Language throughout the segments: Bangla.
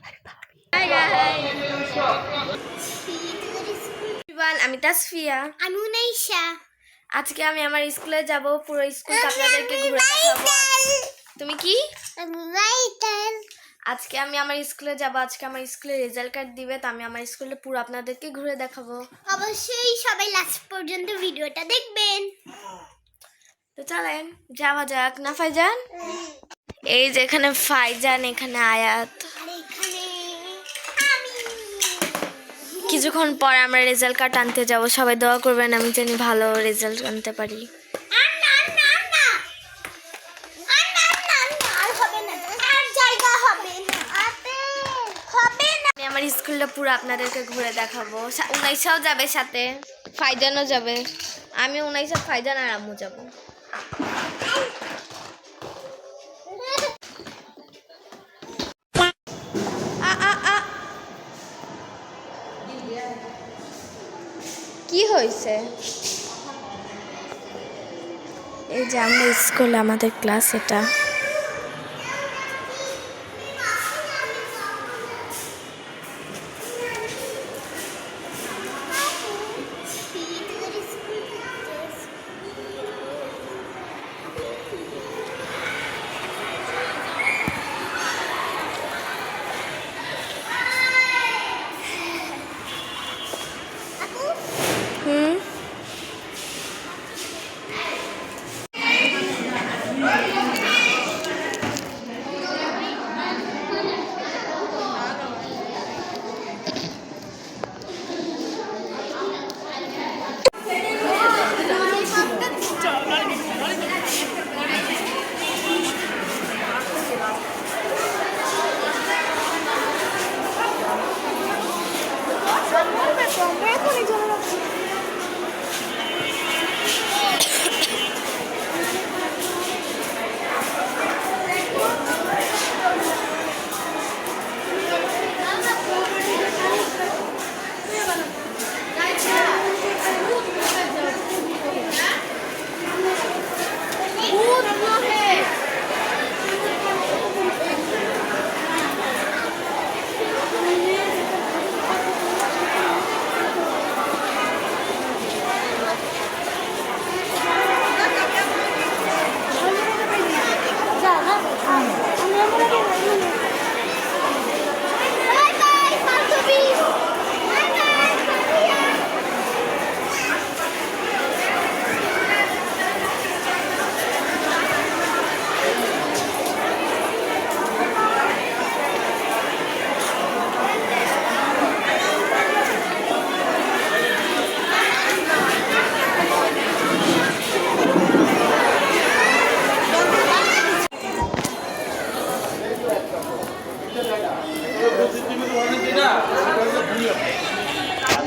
Hi guys. আমি তাসফিয়া। আমি উনাইশা। আজকে আমি আমার স্কুলে যাব, পুরো স্কুল আপনাদেরকে ঘুরে দেখাবো। তুমি কি? আমি রাইটার। আজকে আমি আমার স্কুলে যাব, আজকে আমার স্কুলে রেজাল্ট কার্ড দিবে, তো আমি আমার স্কুলে পুরো আপনাদেরকে ঘুরে দেখাবো। অবশ্যই সবাই লাস্ট পর্যন্ত ভিডিওটা দেখবেন। তো চলেন যাওয়া যাক। না ফাইজান? এই যে এখানে ফাইজান, এখানে আয়াত। কিছুক্ষণ পর আমরা রেজাল্ট কার্ড আনতে যাব। সবাই দোয়া করবেন আমি জানি ভালো রেজাল্ট আনতে পারি। আমি আমার স্কুলটা পুরো আপনাদেরকে ঘুরে দেখাবো। উনাইশাও যাবে সাথে, ফাইজানও যাবে। আমি উনাইশা, ফাইজান আর আম্মু যাবো। কি হয়েছে? এই যে আমরা স্কুলে, আমাদের ক্লাস এটা। হুম,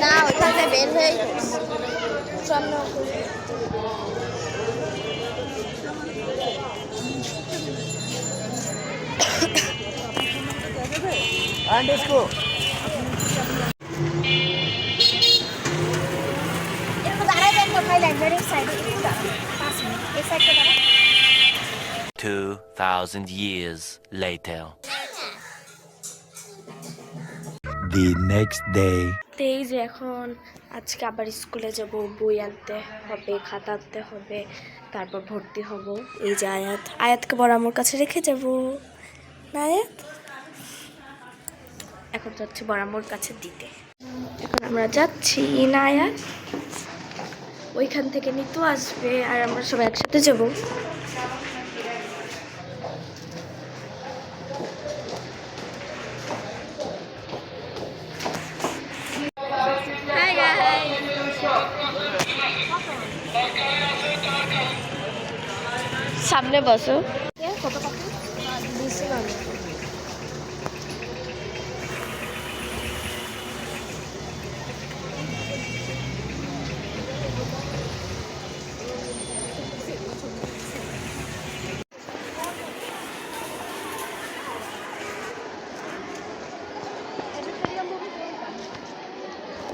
না ওইখানে বের হয়ে সামনে। इसको 2000 years later. The next day. এই যে এখন আজকে আবার স্কুলে যাব, বই আনতে হবে, খাতা আনতে হবে, তারপর ভর্তি হব। এই যে আয়াতকে বড় আমার কাছে রেখে যাব না আয়াত? এখন যাচ্ছি বড় আমার কাছে দিতে। এখন আমরা যাচ্ছি না আয়াত? ওইখান থেকে নিতু আসবে আর আমরা সবাই একসাথে যাব। সামনে বসো।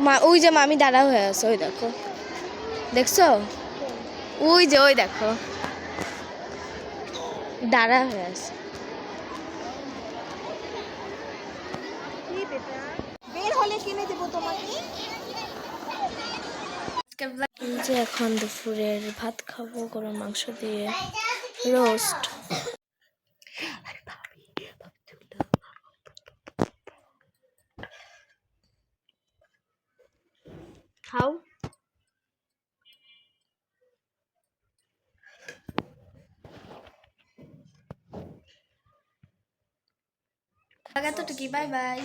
মা ওই যে মামি দাঁড়া হয়ে আছে, ওই দেখো, দেখছো? ওই যে ওই দেখো দাঁড়া হয়ে আছে। সেটা বের হলে কিনে দেবো তোমাকে। এই যে এখন দুপুরের ভাত খাবো গরুর মাংস দিয়ে, রোস্ট। খাও। এতটুকু, বাই বাই।